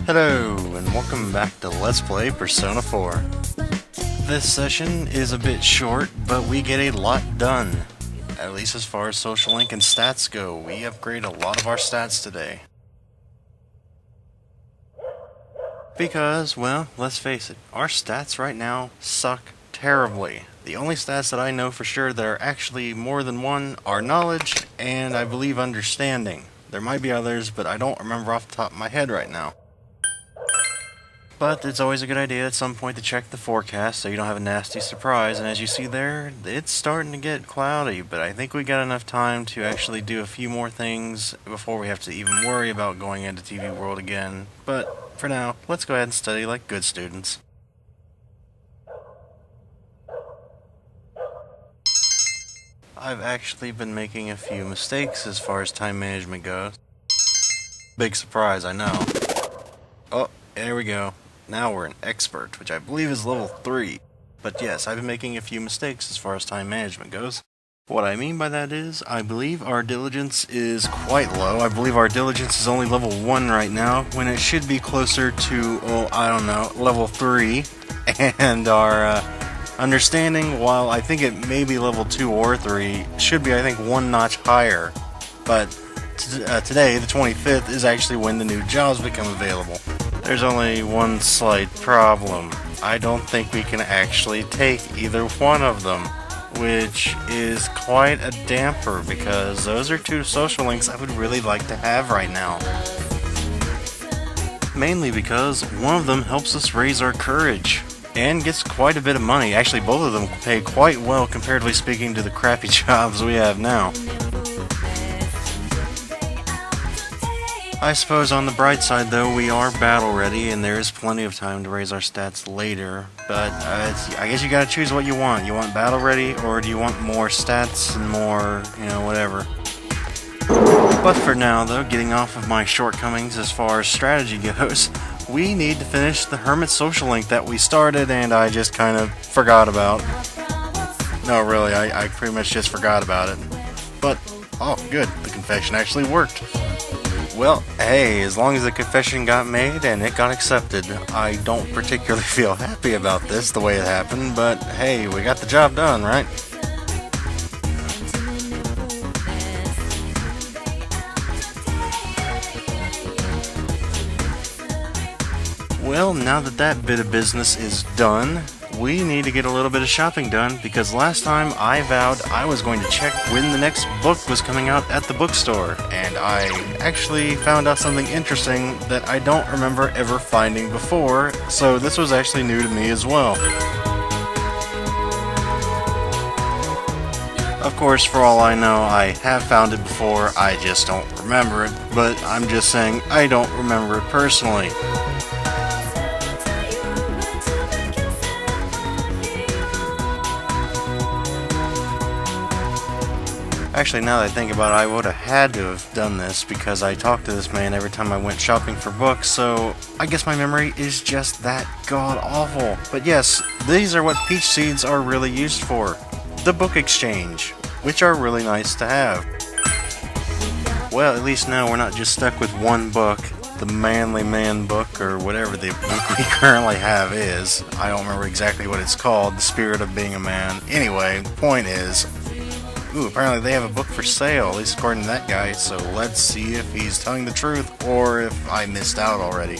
Hello, and welcome back to Let's Play Persona 4. This session is a bit short, but we get a lot done. At least as far as social link and stats go, we upgrade a lot of our stats today. Because, well, let's face it, our stats right now suck terribly. The only stats that I know for sure that are actually more than one are knowledge and I believe understanding. There might be others, but I don't remember off the top of my head right now. But it's always a good idea at some point to check the forecast so you don't have a nasty surprise, and as you see there, it's starting to get cloudy, but I think we got enough time to actually do a few more things before we have to even worry about going into TV World again. But for now, let's go ahead and study like good students. I've actually been making a few mistakes as far as time management goes. Big surprise, I know. Oh, there we go. Now we're an expert, which I believe is level 3. But yes, I've been making a few mistakes as far as time management goes. What I mean by that is, I believe our diligence is quite low. I believe our diligence is only level 1 right now, when it should be closer to, oh, I don't know, level 3. And our understanding, while I think it may be level 2 or 3, should be, I think, one notch higher. But today, the 25th, is actually when the new jobs become available. There's only one slight problem. I don't think we can actually take either one of them, which is quite a damper because those are two social links I would really like to have right now. Mainly because one of them helps us raise our courage and gets quite a bit of money. Actually, both of them pay quite well comparatively speaking to the crappy jobs we have now. I suppose on the bright side though, we are battle ready and there is plenty of time to raise our stats later, but I guess you gotta choose what you want. You want battle ready or do you want more stats and more, you know, whatever. But for now though, getting off of my shortcomings as far as strategy goes, we need to finish the Hermit social link that we started and I just kind of forgot about. No really, I pretty much just forgot about it. But, oh good, the confession actually worked. Well, hey, as long as the confession got made and it got accepted, I don't particularly feel happy about this the way it happened, but hey, we got the job done, right? Well, now that that bit of business is done, we need to get a little bit of shopping done, because last time I vowed I was going to check when the next book was coming out at the bookstore, and I actually found out something interesting that I don't remember ever finding before, so this was actually new to me as well. Of course, for all I know, I have found it before, I just don't remember it, but I'm just saying I don't remember it personally. Actually, now that I think about it, I would have had to have done this because I talked to this man every time I went shopping for books, so I guess my memory is just that god-awful. But yes, these are what peach seeds are really used for. The book exchange, which are really nice to have. Well, at least now we're not just stuck with one book, the Manly Man book, or whatever the book we currently have is. I don't remember exactly what it's called, The Spirit of Being a Man. Anyway, the point is, ooh, apparently they have a book for sale, at least according to that guy, so let's see if he's telling the truth or if I missed out already.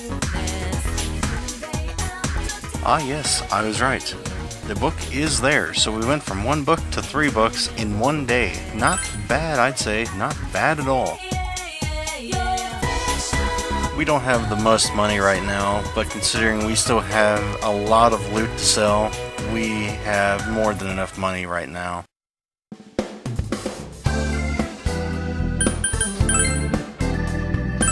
Ah yes, I was right. The book is there, so we went from 1 book to 3 books in 1 day. Not bad, I'd say, not bad at all. We don't have the most money right now, but considering we still have a lot of loot to sell, we have more than enough money right now.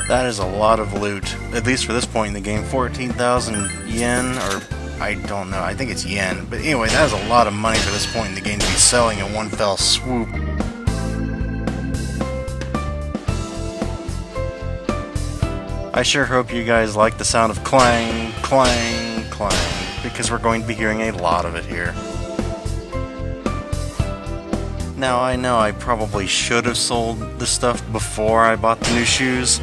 That is a lot of loot, at least for this point in the game. 14,000 yen, or I don't know, I think it's yen. But anyway, that is a lot of money for this point in the game to be selling in one fell swoop. I sure hope you guys like the sound of clang, clang, clang, because we're going to be hearing a lot of it here. Now, I know I probably should have sold the stuff before I bought the new shoes,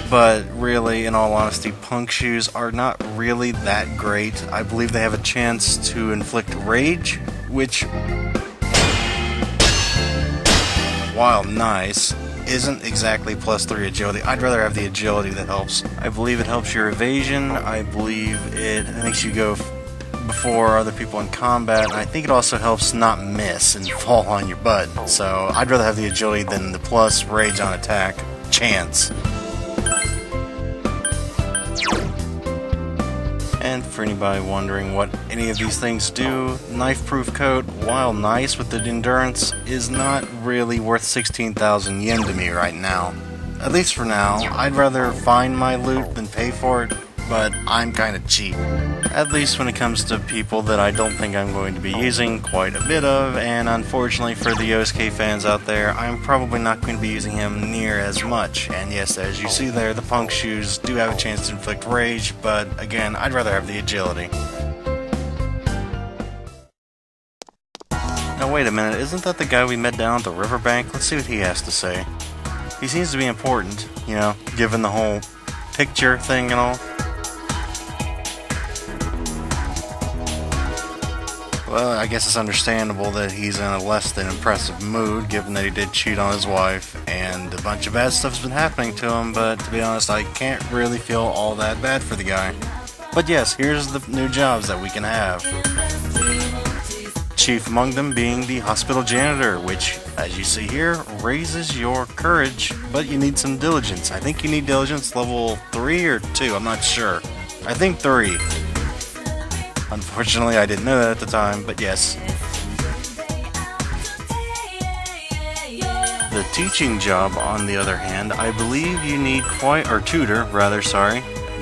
But really, in all honesty, punk shoes are not really that great. I believe they have a chance to inflict rage, which, while nice, isn't exactly +3 agility. I'd rather have the agility that helps. I believe it helps your evasion. I believe it makes you go before other people in combat, and I think it also helps not miss and fall on your butt. So I'd rather have the agility than the plus rage on attack chance. And for anybody wondering what any of these things do, knife-proof coat, while nice with the endurance, is not really worth 16,000 yen to me right now. At least for now. I'd rather find my loot than pay for it, but I'm kinda cheap. At least when it comes to people that I don't think I'm going to be using quite a bit of, and unfortunately for the Yosuke fans out there, I'm probably not going to be using him near as much. And yes, as you see there, the punk shoes do have a chance to inflict rage, but again, I'd rather have the agility. Now wait a minute, isn't that the guy we met down at the riverbank? Let's see what he has to say. He seems to be important, you know, given the whole picture thing and all. Well, I guess it's understandable that he's in a less than impressive mood, given that he did cheat on his wife, and a bunch of bad stuff's been happening to him, but to be honest, I can't really feel all that bad for the guy. But yes, here's the new jobs that we can have. Chief among them being the hospital janitor, which, as you see here, raises your courage, but you need some diligence. I think you need diligence level 3 or 2, I'm not sure. I think 3. Unfortunately, I didn't know that at the time, but yes. The teaching job, on the other hand, I believe you need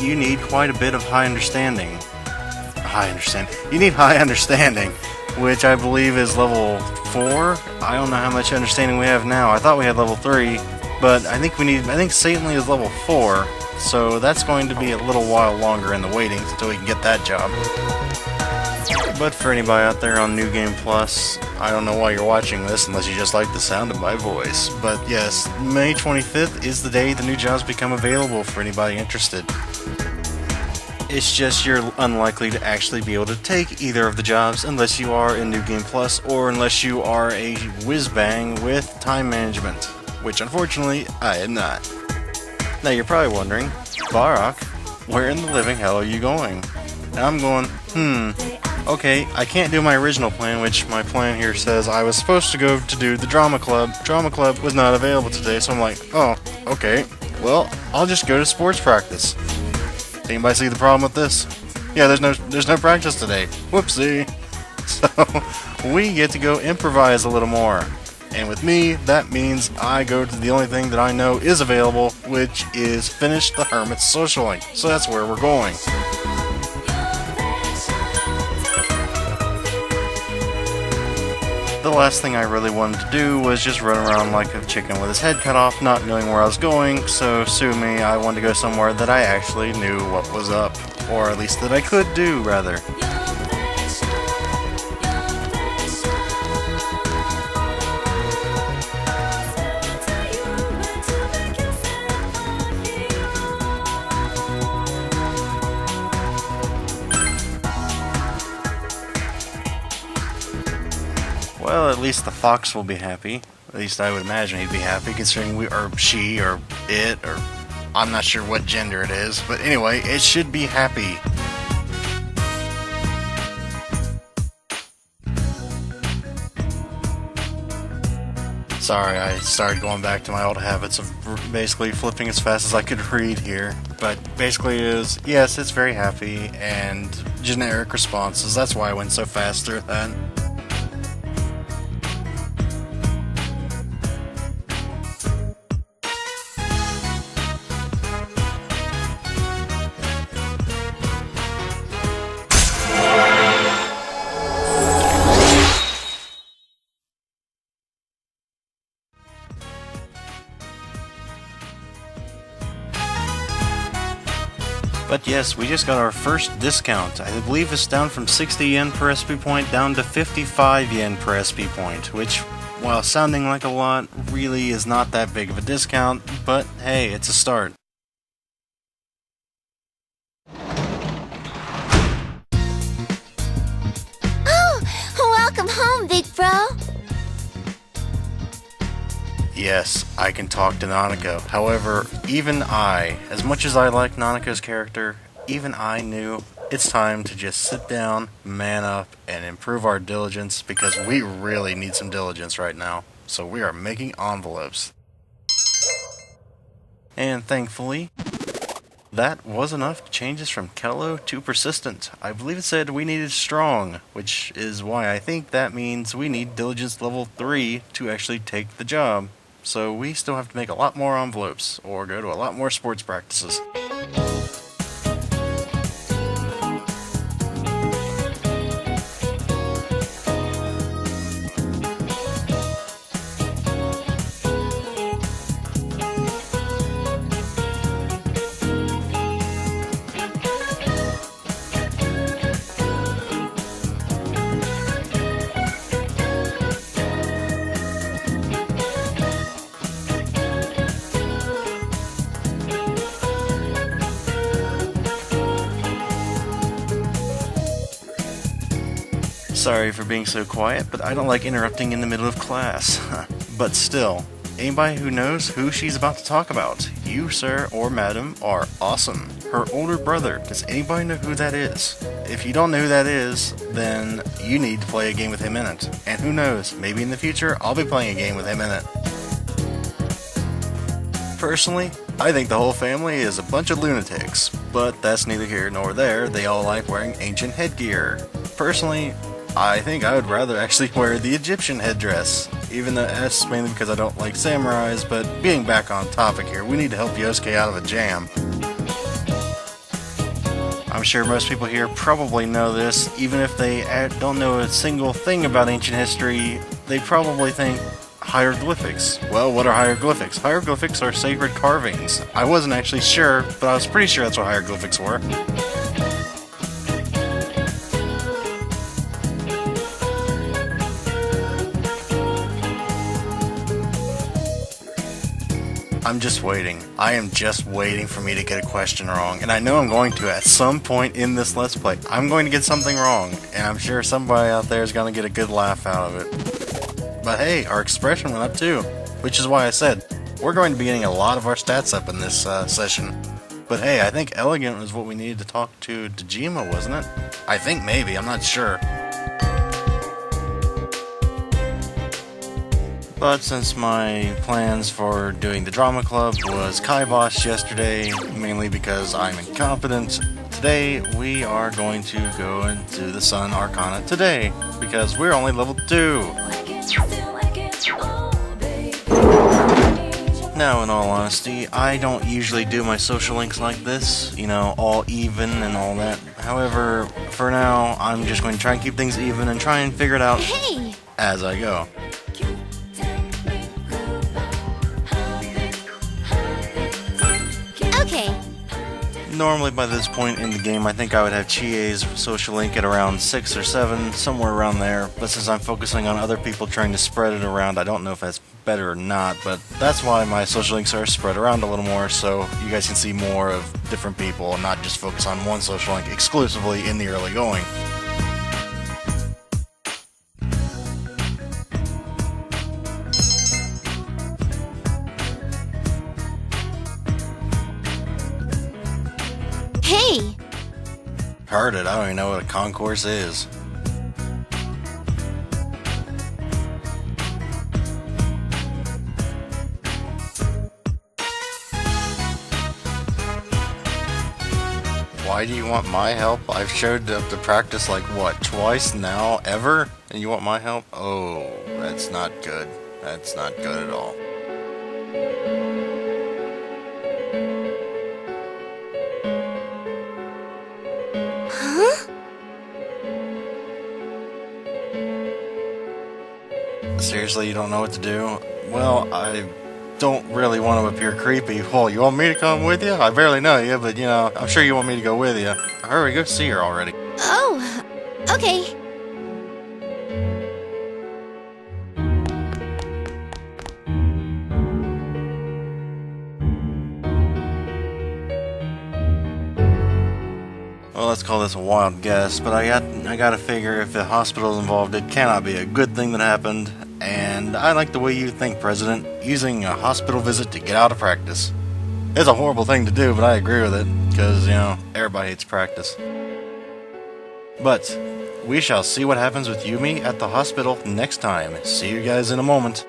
you need quite a bit of high understanding. You need high understanding, which I believe is level 4. I don't know how much understanding we have now. I thought we had level 3, but I think Satanly is level 4, so that's going to be a little while longer in the waiting until we can get that job. But for anybody out there on New Game Plus, I don't know why you're watching this unless you just like the sound of my voice. But yes, May 25th is the day the new jobs become available for anybody interested. It's just you're unlikely to actually be able to take either of the jobs unless you are in New Game Plus or unless you are a whiz-bang with time management, which unfortunately I am not. Now you're probably wondering, Barak, where in the living hell are you going? And I'm going, okay, I can't do my original plan, which my plan here says I was supposed to go to do the drama club. Drama club was not available today, so I'm like, oh, okay, well, I'll just go to sports practice. Anybody see the problem with this? Yeah, there's no practice today. Whoopsie. So we get to go improvise a little more. And with me, that means I go to the only thing that I know is available, which is finish the Hermit socialing. So that's where we're going. The last thing I really wanted to do was just run around like a chicken with his head cut off, not knowing where I was going, so sue me, I wanted to go somewhere that I actually knew what was up. Or at least that I could do, rather. Well, at least the fox will be happy. At least I would imagine he'd be happy, considering she, or it, or I'm not sure what gender it is. But anyway, it should be happy. Sorry, I started going back to my old habits of basically flipping as fast as I could read here. But basically is, yes, it's very happy, and generic responses. That's why I went so fast through that. But yes, we just got our first discount. I believe it's down from 60 yen per SP point down to 55 yen per SP point, which, while sounding like a lot, really is not that big of a discount, but hey, it's a start. Welcome home, big bro. Yes, I can talk to Nanako. However, even I, as much as I like Nanako's character, even I knew it's time to just sit down, man up, and improve our diligence because we really need some diligence right now. So we are making envelopes. And thankfully, that was enough to change us from Kello to persistent. I believe it said we needed strong, which is why I think that means we need diligence level 3 to actually take the job. So we still have to make a lot more envelopes, or go to a lot more sports practices. Sorry for being so quiet, but I don't like interrupting in the middle of class. But still, anybody who knows who she's about to talk about, you, sir, or madam, are awesome. Her older brother, does anybody know who that is? If you don't know who that is, then you need to play a game with him in it. And who knows, maybe in the future, I'll be playing a game with him in it. Personally, I think the whole family is a bunch of lunatics, but that's neither here nor there. They all like wearing ancient headgear. Personally, I think I would rather actually wear the Egyptian headdress, even though that's mainly because I don't like samurais, but being back on topic here, we need to help Yosuke out of a jam. I'm sure most people here probably know this, even if they don't know a single thing about ancient history, they probably think hieroglyphics. Well, what are hieroglyphics? Hieroglyphics are sacred carvings. I wasn't actually sure, but I was pretty sure that's what hieroglyphics were. I'm just waiting. I am just waiting for me to get a question wrong, and I know I'm going to at some point in this Let's Play. I'm going to get something wrong, and I'm sure somebody out there is going to get a good laugh out of it. But hey, our expression went up too, which is why I said we're going to be getting a lot of our stats up in this session. But hey, I think elegant was what we needed to talk to Dejima, wasn't it? I think maybe, I'm not sure. But since my plans for doing the drama club was kiboshed yesterday, mainly because I'm incompetent, today we are going to go into the Sun Arcana today, because we're only level 2. Now, in all honesty, I don't usually do my social links like this, you know, all even and all that. However, for now, I'm just going to try and keep things even and try and figure it out as I go. Normally by this point in the game I think I would have Chie's social link at around 6 or 7, somewhere around there, but since I'm focusing on other people trying to spread it around, I don't know if that's better or not, but that's why my social links are spread around a little more, so you guys can see more of different people and not just focus on one social link exclusively in the early going. Hey! Heard it, I don't even know what a concourse is. Why do you want my help? I've showed up to practice like, what, twice now, ever? And you want my help? Oh, that's not good. That's not good at all. Seriously, you don't know what to do? Well, I don't really want to appear creepy. Well, you want me to come with you? I barely know you, but you know, I'm sure you want me to go with you. Hurry, go see her already. Oh, okay. Well, let's call this a wild guess, but I gotta figure if the hospital's involved, it cannot be a good thing that happened, and I like the way you think, President, using a hospital visit to get out of practice. It's a horrible thing to do, but I agree with it, because, everybody hates practice. But we shall see what happens with Yumi at the hospital next time. See you guys in a moment.